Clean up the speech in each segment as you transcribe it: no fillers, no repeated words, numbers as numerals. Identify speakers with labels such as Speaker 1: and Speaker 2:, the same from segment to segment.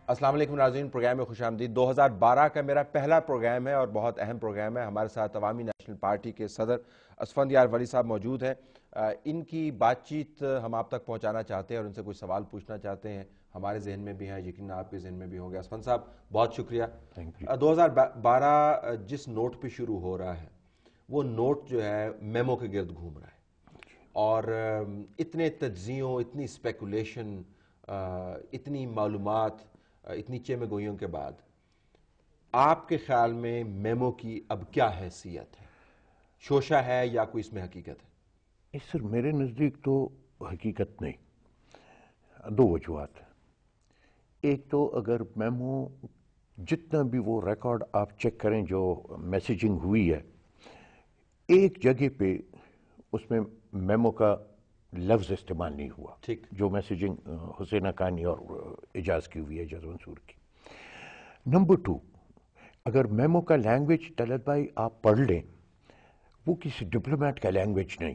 Speaker 1: السلام علیکم ناظرین، پروگرام میں خوش آمدید۔ 2012 کا میرا پہلا پروگرام ہے اور بہت اہم پروگرام ہے۔ ہمارے ساتھ عوامی نیشنل پارٹی کے صدر اسفندیار ولی صاحب موجود ہیں۔ ان کی بات چیت ہم آپ تک پہنچانا چاہتے ہیں اور ان سے کچھ سوال پوچھنا چاہتے ہیں، ہمارے ذہن میں بھی ہیں، یقیناً آپ کے ذہن میں بھی ہوں گے۔ اسفند صاحب بہت شکریہ۔ 2012 جس نوٹ پہ شروع ہو رہا ہے وہ نوٹ جو ہے میمو کے گرد گھوم رہا ہے، اور اتنے تجزیوں، اتنی اسپیکولیشن، اتنی معلومات، اتنی چیمے گوئیوں کے بعد آپ کے خیال میں میمو کی اب کیا حیثیت ہے؟ شوشہ ہے یا کوئی اس میں حقیقت ہے؟
Speaker 2: سر میرے نزدیک تو حقیقت نہیں، دو وجوہات ہیں۔ ایک تو اگر میمو جتنا بھی وہ ریکارڈ آپ چیک کریں جو میسیجنگ ہوئی ہے، ایک جگہ پہ اس میں میمو کا لفظ استعمال نہیں ہوا،
Speaker 1: ٹھیک،
Speaker 2: جو میسیجنگ حسین حقانی اور اعجاز کی ہوئی ہے، اعجاز منصور کی۔ نمبر 2، اگر میمو کا لینگویج طلعت بھائی آپ پڑھ لیں، وہ کسی ڈپلومیٹ کا لینگویج نہیں،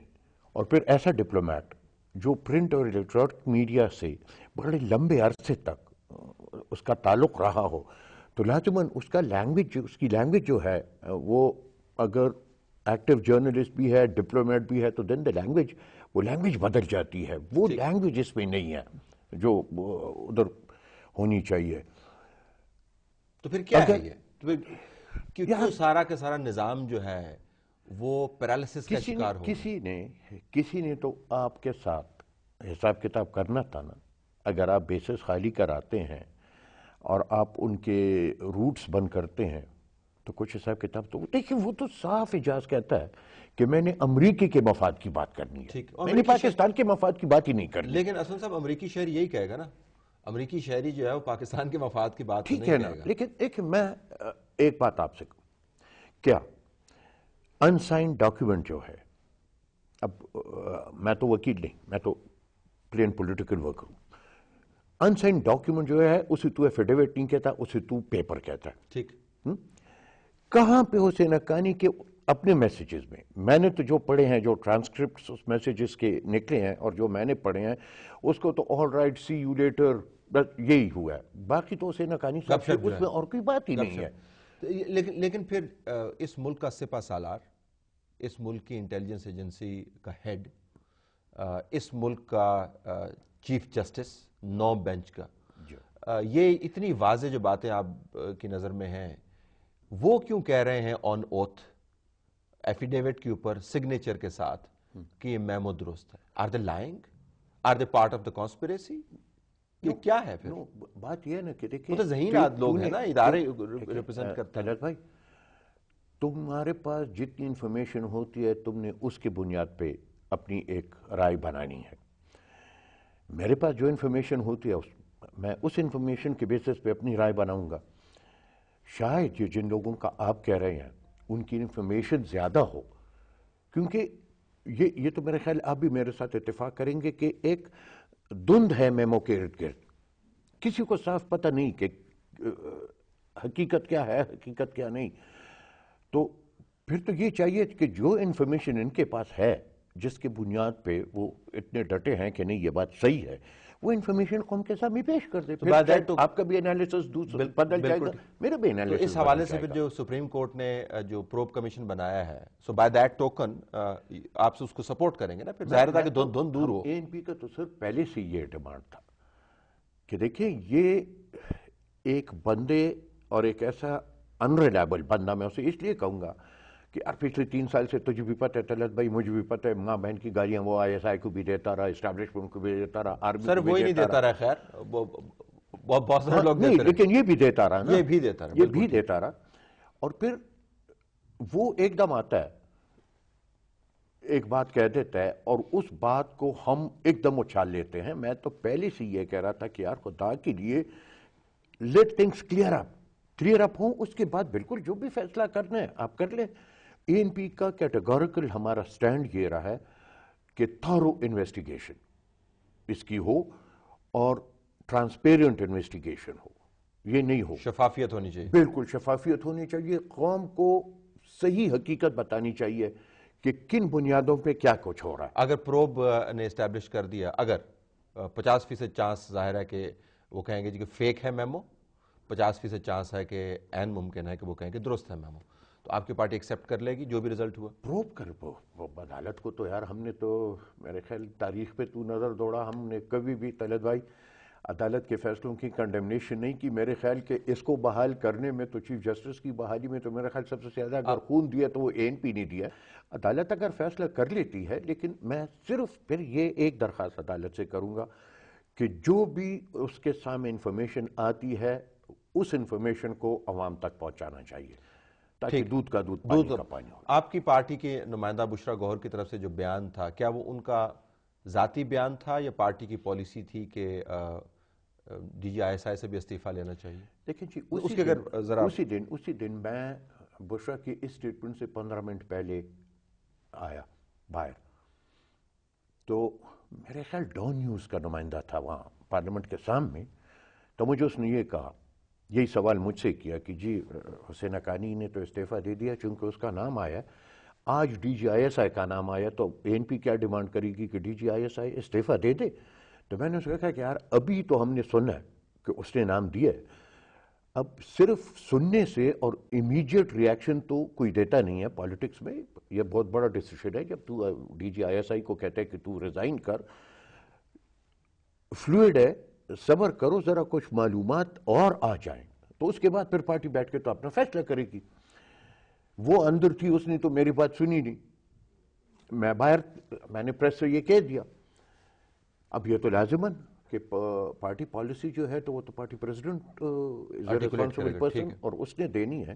Speaker 2: اور پھر ایسا ڈپلومیٹ جو پرنٹ اور الیکٹرانک میڈیا سے بڑے لمبے عرصے تک اس کا تعلق رہا ہو، تو لازماً اس کا لینگویج، اس کی لینگویج جو ہے وہ اگر ایکٹیو جرنلسٹ بھی ہے، ڈپلومیٹ بھی ہے، تو دین دا لینگویج، وہ لینگویج بدل جاتی ہے۔ وہ لینگویج اس میں نہیں ہے جو ادھر ہونی چاہیے۔
Speaker 1: تو پھر کیا ہے یہ؟ کیوں سارا کا سارا نظام جو ہے وہ پیرالسس کا شکار ہو گیا؟
Speaker 2: کسی نے تو آپ کے ساتھ حساب کتاب کرنا تھا نا۔ اگر آپ بیسس خالی کراتے ہیں اور آپ ان کے روٹس بند کرتے ہیں تو کچھ حساب کتاب تو دیکھیں، وہ تو صاف اعجاز کہتا ہے کہ میں نے امریکی کے مفاد کی بات کرنی ہے، میں نے پاکستان کے مفاد کی بات ہی نہیں کرنی۔
Speaker 1: لیکن اسد صاحب امریکی شہری یہی کہے گا نا، امریکی شہری جو ہے وہ پاکستان کے مفاد کی بات
Speaker 2: ٹھیک ہے نا، لیکن ایک میں ایک بات آپ سے کہوں، کیا انسائنڈ ڈاکیومنٹ جو ہے، اب میں تو وکیل نہیں، میں تو پلین پولیٹیکل ورکر ہوں، انسائنڈ ڈاکیومنٹ جو ہے اسے تو ایفیڈیوٹ نہیں کہتا، اسے تو پیپر کہتا ہے۔
Speaker 1: ٹھیک،
Speaker 2: کہاں پہ حسین حقانی کے اپنے میسیجز میں نے تو جو پڑھے ہیں، جو ٹرانسکرپٹس اس میسیجز کے نکلے ہیں اور جو میں نے پڑھے ہیں، اس کو تو all right, see you later, بس یہی ہوا ہے۔ باقی تو حسین حقانی صاحب سے اس میں اور کوئی بات ہی نہیں ہے۔
Speaker 1: لیکن پھر اس ملک کا سپہ سالار، اس ملک کی انٹیلیجنس ایجنسی کا ہیڈ، اس ملک کا چیف جسٹس 9 بینچ کا، یہ اتنی واضح جو باتیں آپ کی نظر میں ہیں، وہ کیوں کہہ رہے ہیں آن اوتھ، ایفیڈیوٹ کے اوپر سگنیچر کے ساتھ، کہ یہ میمو درست ہے؟ Are they lying? Are they part of the conspiracy? یہ کیا ہے پھر؟
Speaker 2: بات یہ ہے نا کہ دیکھیں،
Speaker 1: وہ تو ذہین لوگ ہیں نا، ادارے ریپرزینٹ کرتے ہیں۔
Speaker 2: طلعت بھائی، تمہارے پاس جتنی انفارمیشن ہوتی ہے، تم نے اس کی بنیاد پہ اپنی ایک رائے بنانی ہے۔ میرے پاس جو انفارمیشن ہوتی ہے میں اس انفارمیشن کے بیسس پہ اپنی رائے بناؤں گا۔ شاید یہ جن لوگوں کا آپ کہہ رہے ہیں ان کی انفارمیشن زیادہ ہو، کیونکہ یہ تو میرے خیال آپ بھی میرے ساتھ اتفاق کریں گے کہ ایک دھند ہے میمو کے ارد گرد، کسی کو صاف پتہ نہیں کہ حقیقت کیا ہے، حقیقت کیا نہیں۔ تو پھر تو یہ چاہیے کہ جو انفارمیشن ان کے پاس ہے، جس کے بنیاد پہ وہ اتنے ڈٹے ہیں کہ نہیں یہ بات صحیح ہے، وہ انفارمیشن قوم کے سامنے پیش کر دے۔ آپ کا بھی انالیسس بدل جائے گا، میرا بھی انالیسس۔
Speaker 1: اس حوالے سے پھر جو سپریم کورٹ نے جو پروب کمیشن بنایا ہے، سو بائی دیٹ ٹوکن آپ سے اس کو سپورٹ کریں گے نا؟ پھر ظاہر تھا کہ دھند دور ہو۔
Speaker 2: اے این پی کا تو سر پہلے سے یہ ڈیمانڈ تھا کہ دیکھیں، یہ ایک بندے اور ایک ایسا انریلائبل بندہ، میں اسے اس لیے کہوں گا کہ یار پچھلے 3 سال سے تجھے بھی پتہ ہے طلعت بھائی، مجھے بھی پتہ ہے، ماں بہن کی گالیاں وہ آئی ایس آئی کو بھی دیتا رہا، اسٹیبلشمنٹ کو بھی دیتا رہا، آرمی
Speaker 1: سر وہی نہیں دیتا رہا، خیر بہت سارے لوگ دیتے رہے،
Speaker 2: لیکن یہ بھی دیتا رہا نا،
Speaker 1: یہ بھی دیتا رہا۔
Speaker 2: اور پھر وہ ایک دم آتا ہے، ایک بات کہہ دیتا ہے اور اس بات کو ہم ایک دم اچھال لیتے ہیں۔ میں تو پہلے سے یہ کہہ رہا تھا کہ یار خدا کے لیے لیٹ تھنگس کلیئر اپ ہوں، اس کے بعد بالکل جو بھی فیصلہ کرنا ہے آپ کر لیں۔ اے این پی کا کیٹیگوریکل ہمارا سٹینڈ یہ رہا ہے کہ تھارو انویسٹیگیشن اس کی ہو اور ٹرانسپیرنٹ انویسٹیگیشن ہو، یہ نہیں ہو،
Speaker 1: شفافیت ہونی چاہیے،
Speaker 2: بالکل شفافیت ہونی چاہیے۔ قوم کو صحیح حقیقت بتانی چاہیے کہ کن بنیادوں پہ کیا کچھ ہو رہا ہے۔
Speaker 1: اگر پروب نے اسٹیبلش کر دیا، اگر 50% چانس ظاہر ہے کہ وہ کہیں گے جی کہ فیک ہے میمو، 50% چانس ہے کہ عین ممکن ہے کہ وہ کہیں کہ درست ہے میمو، تو آپ کی پارٹی ایکسیپٹ کر لے گی جو بھی رزلٹ ہوا؟
Speaker 2: پروب کر وہ عدالت کو تو یار ہم نے تو میرے خیال تاریخ پہ تو نظر دوڑا، ہم نے کبھی بھی طلعت بھائی عدالت کے فیصلوں کی کنڈیمنیشن نہیں کی. میرے خیال کہ اس کو بحال کرنے میں تو چیف جسٹس کی بحالی میں تو میرے خیال سب سے زیادہ اگر خون دیا تو وہ ANP نے دیا. عدالت اگر فیصلہ کر لیتی ہے، لیکن میں صرف پھر یہ ایک درخواست عدالت سے کروں گا کہ جو بھی اس کے سامنے انفارمیشن آتی ہے اس انفارمیشن کو عوام تک پہنچانا چاہیے تاکہ دودھ کا دودھ پانی کا پانی ہو.
Speaker 1: آپ کی پارٹی کے نمائندہ بشرا گوہر کی طرف سے جو بیان تھا، کیا وہ ان کا ذاتی بیان تھا یا پارٹی کی پالیسی تھی کہ DGI سے بھی استعفیٰ لینا چاہیے؟
Speaker 2: دیکھیں جی اسی دن میں بشرا کی اس اسٹیٹمنٹ سے 15 منٹ پہلے آیا باہر، تو میرے خیال ڈان نیوز کا نمائندہ تھا وہاں پارلیمنٹ کے سامنے، تو مجھے اس نے یہ کہا، یہی سوال مجھ سے کیا کہ جی حسین حقانی نے تو استعفیٰ دے دیا چونکہ اس کا نام آیا، آج DGI کا نام آیا تو ANP کیا ڈیمانڈ کرے گی کہ DGI استعفیٰ دے دے؟ تو میں نے اس کو کہا کہ یار ابھی تو ہم نے سنا ہے کہ اس نے نام دیا ہے، اب صرف سننے سے اور امیڈیٹ ریاکشن تو کوئی دیتا نہیں ہے پالیٹکس میں. یہ بہت بڑا ڈیسیشن ہے جب تو DGI کو کہتے ہے کہ تو ریزائن کر، فلوئڈ ہے، صبر کرو ذرا کچھ معلومات اور آ جائیں تو اس کے بعد پھر پارٹی بیٹھ کے تو اپنا فیصلہ کرے گی. وہ اندر تھی، اس نے تو میری بات سنی نہیں، میں باہر میں نے پریس سے یہ کہہ دیا. اب یہ تو لازماً کہ پارٹی پالیسی جو ہے تو وہ تو پارٹی پریزیڈنٹ ریسپانسبل پرسن اور اس نے دینی ہے.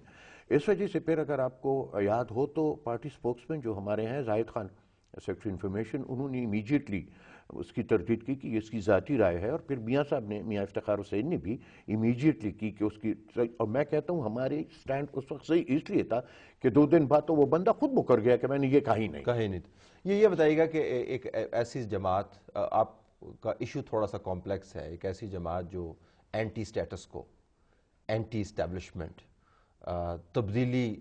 Speaker 2: اس وجہ سے پھر اگر آپ کو یاد ہو تو پارٹی سپوکس مین جو ہمارے ہیں زاہد خان سیکرٹری انفارمیشن، انہوں نے امیجیٹلی اس کی تردید کی کہ یہ اس کی ذاتی رائے ہے، اور پھر میاں صاحب نے، میاں افتخار حسین نے بھی امیجیٹلی کی کہ اس کی، اور میں کہتا ہوں ہمارے سٹینڈ اس وقت صحیح اس لیے تھا کہ 2 دن بعد تو وہ بندہ خود مکر گیا کہ میں نے یہ کہا ہی نہیں.
Speaker 1: یہ بتائیے گا کہ ایک ایسی جماعت، آپ کا ایشو تھوڑا سا کمپلیکس ہے، ایک ایسی جماعت جو اینٹی سٹیٹس کو، اینٹی اسٹیبلشمنٹ، تبدیلی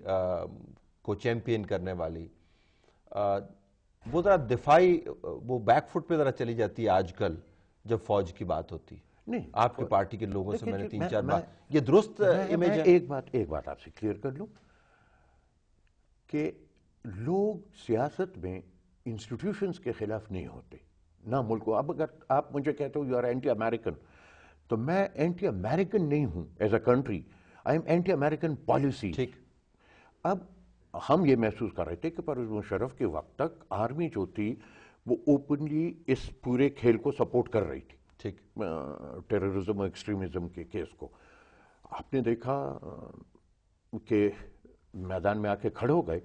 Speaker 1: کو چیمپئن کرنے والی، وہ ذرا دفاعی، وہ بیک فٹ پہ ذرا چلی جاتی ہے آج کل جب فوج کی بات ہوتی.
Speaker 2: نہیں،
Speaker 1: آپ کی پارٹی کے لوگوں سے میں نے 3-4 بار، یہ درست امیج ہے؟
Speaker 2: ایک بات آپ سے کلیئر کر لوں کہ لوگ سیاست میں انسٹیٹیوشنز کے خلاف نہیں ہوتے، نہ ملک کو. اب اگر آپ مجھے کہتے ہو یو آر اینٹی امریکن، تو میں اینٹی امریکن نہیں ہوں as a country, I am anti American policy. اب ہم یہ محسوس کر رہے تھے کہ پرویز مشرف کے وقت تک آرمی جو تھی وہ اوپنلی اس پورے کھیل کو سپورٹ کر رہی تھی، ٹیررزم اور ایکسٹریمزم کے کیس کو. آپ نے دیکھا کہ میدان میں آ کے کھڑے ہو گئے.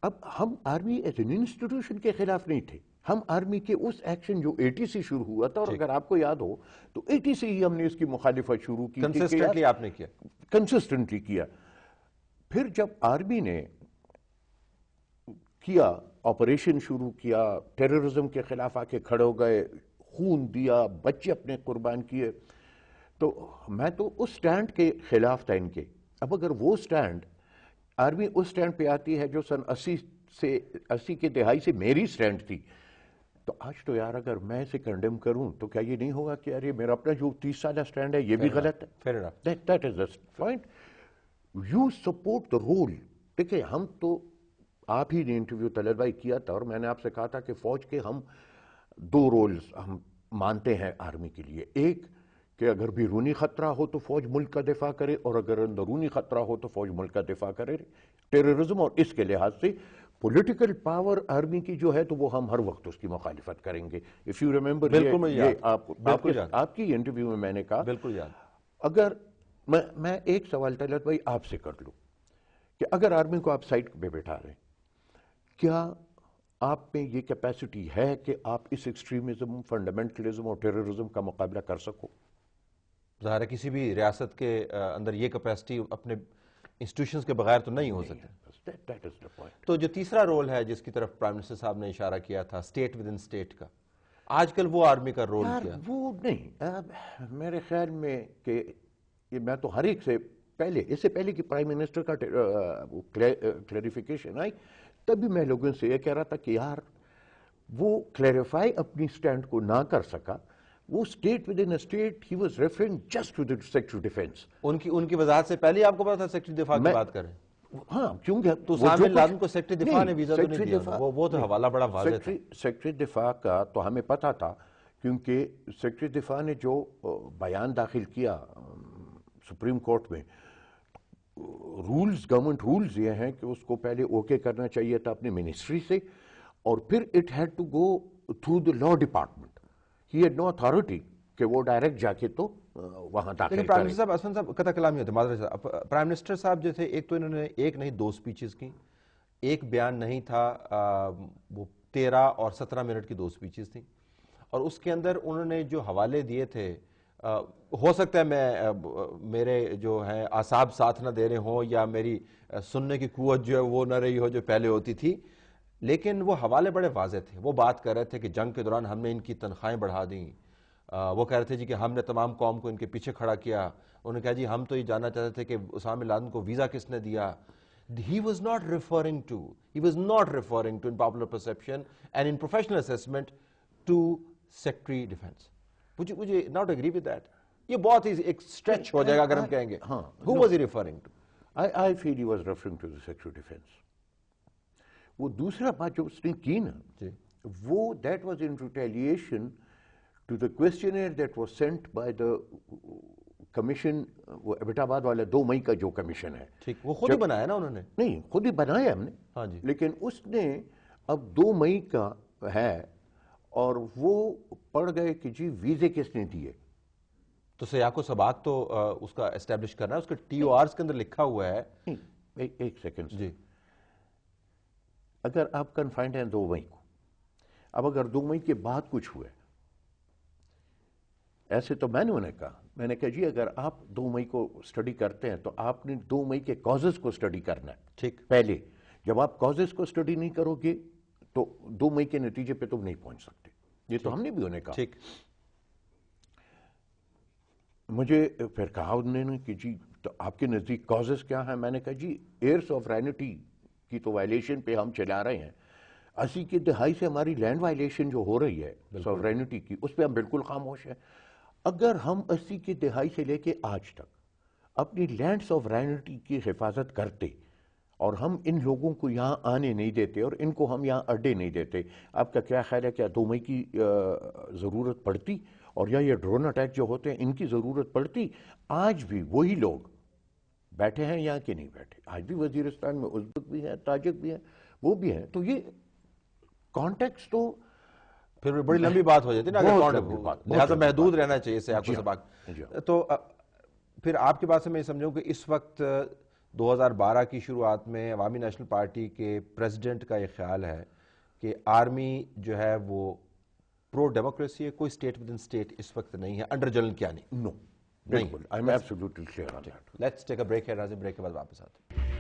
Speaker 2: اب ہم آرمی ایز این انسٹیٹیوشن کے خلاف نہیں تھے، ہم آرمی کے اس ایکشن جو 80 سے شروع ہوا تھا، اور اگر آپ کو یاد ہو تو 80 سے ہی ہم نے اس کی مخالفت شروع کی،
Speaker 1: کنسسٹنٹلی آپ نے کیا،
Speaker 2: کنسسٹنٹلی کیا. پھر جب آرمی نے کیا، آپریشن شروع کیا، ٹیررزم کے خلاف آ کے کھڑے ہو گئے، خون دیا، بچے اپنے قربان کیے، تو میں تو اس سٹینڈ کے خلاف تھا ان کے. اب اگر وہ سٹینڈ، آرمی اس سٹینڈ پہ آتی ہے جو سن 80 کے دہائی سے میری سٹینڈ تھی، تو آج تو یار اگر میں اسے کنڈیم کروں تو کیا یہ نہیں ہوگا کہ یار یہ میرا اپنا جو 30 سالہ سٹینڈ ہے یہ بھی غلط ہے؟ That is the point. You support the role. دیکھیں ہم تو، آپ ہی نے انٹرویو طلعت بھائی کیا تھا اور میں نے آپ سے کہا تھا کہ فوج کے ہم 2 رولز ہم مانتے ہیں آرمی کے لیے. ایک کہ اگر بیرونی خطرہ ہو تو فوج ملک کا دفاع کرے، اور اگر اندرونی خطرہ ہو تو فوج ملک کا دفاع کرے ٹیررزم. اور اس کے لحاظ سے پولیٹیکل پاور آرمی کی جو ہے تو وہ ہم ہر وقت اس کی مخالفت کریں گے. اف یو ریممبر، آپ کی انٹرویو میں میں نے کہا،
Speaker 1: بالکل یاد.
Speaker 2: اگر میں ایک سوال طلعت بھائی آپ سے کر لوں کہ اگر آرمی کو آپ سائٹ پہ بیٹھا رہے، کیا آپ میں یہ کیپیسٹی ہے کہ آپ اس ایکسٹریمزم، فنڈامنٹلزم اور ٹیررزم کا مقابلہ کر سکو؟
Speaker 1: ظاہر ہے کسی بھی ریاست کے اندر یہ کیپیسٹی اپنے انسٹیٹیوشنز کے بغیر تو نہیں ہو سکتے. تو جو تیسرا رول ہے جس کی طرف پرائم منسٹر صاحب نے اشارہ کیا تھا، اسٹیٹ ود ان اسٹیٹ کا، آج کل وہ آرمی کا رول کیا؟
Speaker 2: وہ نہیں، میرے خیال میں کہ میں تو ہر ایک سے پہلے، اس سے پہلے کہ پرائم منسٹر کا کلیریفیکیشن آئی، تبھی میں لوگوں سے یہ کہہ رہا تھا کہ یار وہ کلیریفائی اپنی سٹینڈ کو نہ کر سکا. وہ state within state he was referring just to the secretary defence.
Speaker 1: ان کی وضاحت سے پہلے آپ کو پتا تھا سیکرٹری دفاع کی بات کریں؟
Speaker 2: ہاں کیونکہ
Speaker 1: تو اسامہ بن لادن کو سیکرٹری دفاع نے ویزا تو نہیں دیا، وہ تو حوالہ بڑا واضح تھا.
Speaker 2: سیکرٹری دفاع کا تو ہمیں پتا تھا، کیونکہ سیکرٹری دفاع نے جو بیان داخل کیا سپریم کورٹ میں، گورنمنٹ رولز یہ ہیں کہ اس کو پہلے اوکے کرنا چاہیے تھا اپنے منسٹری سے، اور پھر it had to go through the law department. He had no authority کہ وہ ڈائریکٹ جا کے تو وہاں داخل کرے.
Speaker 1: پرائم منسٹر صاحب اسد صاحب قطع کلامی ہوتے معذرت صاحب، پرائم منسٹر صاحب جو تھے، ایک تو انہوں نے ایک نہیں 2 اسپیچز کی، ایک بیان نہیں تھا، وہ 13 اور 17 منٹ کی 2 اسپیچز تھیں، اور اس کے اندر انہوں نے جو حوالے دیے تھے، ہو سکتا ہے میرے جو ہیں اعصاب ساتھ نہ دے رہے ہوں، یا میری سننے کی قوت جو ہے وہ نہ رہی ہو جو پہلے ہوتی تھی، لیکن وہ حوالے بڑے واضح تھے. وہ بات کر رہے تھے کہ جنگ کے دوران ہم نے ان کی تنخواہیں بڑھا دیں. وہ کہہ رہے تھے جی کہ ہم نے تمام قوم کو ان کے پیچھے کھڑا کیا. انہوں نے کہا جی ہم تو یہ جاننا چاہتے تھے کہ اسامہ بن لادن کو ویزا کس نے دیا. He was not referring to in popular perception and in professional assessment to Secretary Defense. Would you not agree with that? یہ بہت ہی ایک stretch ہو جائے گا اگر ہم کہیں گے. Who was he referring to?
Speaker 2: I feel he was referring to the Secretary Defense. وہ دوسرا بات جو اس نے کی نا، وہ that was in retaliation to the questionnaire that was sent by the commission. وہ ایبٹ آباد والا 2 مئی کا جو کمیشن ہے،
Speaker 1: ٹھیک، وہ خود ہی بنایا نا انہوں نے؟
Speaker 2: نہیں، خود ہی بنایا ہم نے.
Speaker 1: ہاں جی.
Speaker 2: لیکن اس نے اب 2 مئی کا ہے، اور وہ پڑھ گئے کہ جی ویزے کس نے دیے.
Speaker 1: تو سیاق و سباق تو اس کا اسٹیبلش کرنا ہے، اس کے TORs کے اندر لکھا ہوا ہے.
Speaker 2: ایک سیکنڈ
Speaker 1: جی.
Speaker 2: اگر آپ کنفائنڈ ہیں 2 مئی کو، اب اگر 2 مئی کے بعد کچھ ہوئے، ایسے تو میں نے انہیں کہا، میں نے کہا جی اگر آپ 2 مئی کو اسٹڈی کرتے ہیں تو آپ نے 2 مئی کے کازز کو اسٹڈی کرنا ہے.
Speaker 1: ٹھیک.
Speaker 2: پہلے جب آپ کازز کو اسٹڈی نہیں کرو گے تو 2 مئی کے نتیجے پہ تم نہیں پہنچ سکتے. یہ تو ہم نے بھی انہیں کہا.
Speaker 1: ٹھیک.
Speaker 2: مجھے پھر کہا انہوں نے کہ جی تو آپ کے نزدیک کازز کیا ہیں؟ میں نے کہا جی ایئر سوورینٹی کی تو وائلیشن پہ ہم چلا رہے ہیں. 80 کی دہائی سے ہماری لینڈ وائلیشن جو ہو رہی ہے سوورینٹی کی، اس پہ ہم بالکل خاموش ہیں. اگر ہم 80 کی دہائی سے لے کے آج تک اپنی لینڈ سوورینٹی کی حفاظت کرتے، اور ہم ان لوگوں کو یہاں آنے نہیں دیتے، اور ان کو ہم یہاں اڈے نہیں دیتے، آپ کا کیا خیال ہے کیا 2 مئی کی ضرورت پڑتی؟ اور یا یہ ڈرون اٹیک جو ہوتے ہیں ان کی ضرورت پڑتی؟ آج بھی وہی لوگ بیٹھے ہیں یہاں کے نہیں بیٹھے. آج بھی وزیرستان میں ازبک بھی ہیں، تاجک بھی ہیں، وہ بھی ہیں. تو یہ کانٹیکس تو
Speaker 1: پھر بڑی لمبی بات ہو جاتی ہے نا، لہٰذا محدود رہنا چاہیے سیاق و سباق. تو پھر آپ کی بات سے میں یہ سمجھوں کہ اس وقت 2012 کی شروعات میں عوامی نیشنل پارٹی کے پریزیڈنٹ کا یہ خیال ہے کہ آرمی جو ہے وہ پرو ڈیموکریسی ہے، کوئی اسٹیٹ ود ان اسٹیٹ اس وقت نہیں ہے انڈر جنرل کیانی.
Speaker 2: نو، بالکل. I am absolutely clear on that.
Speaker 1: Let's take a break ہے ناظرین، بریک کے بعد واپس آتے ہیں.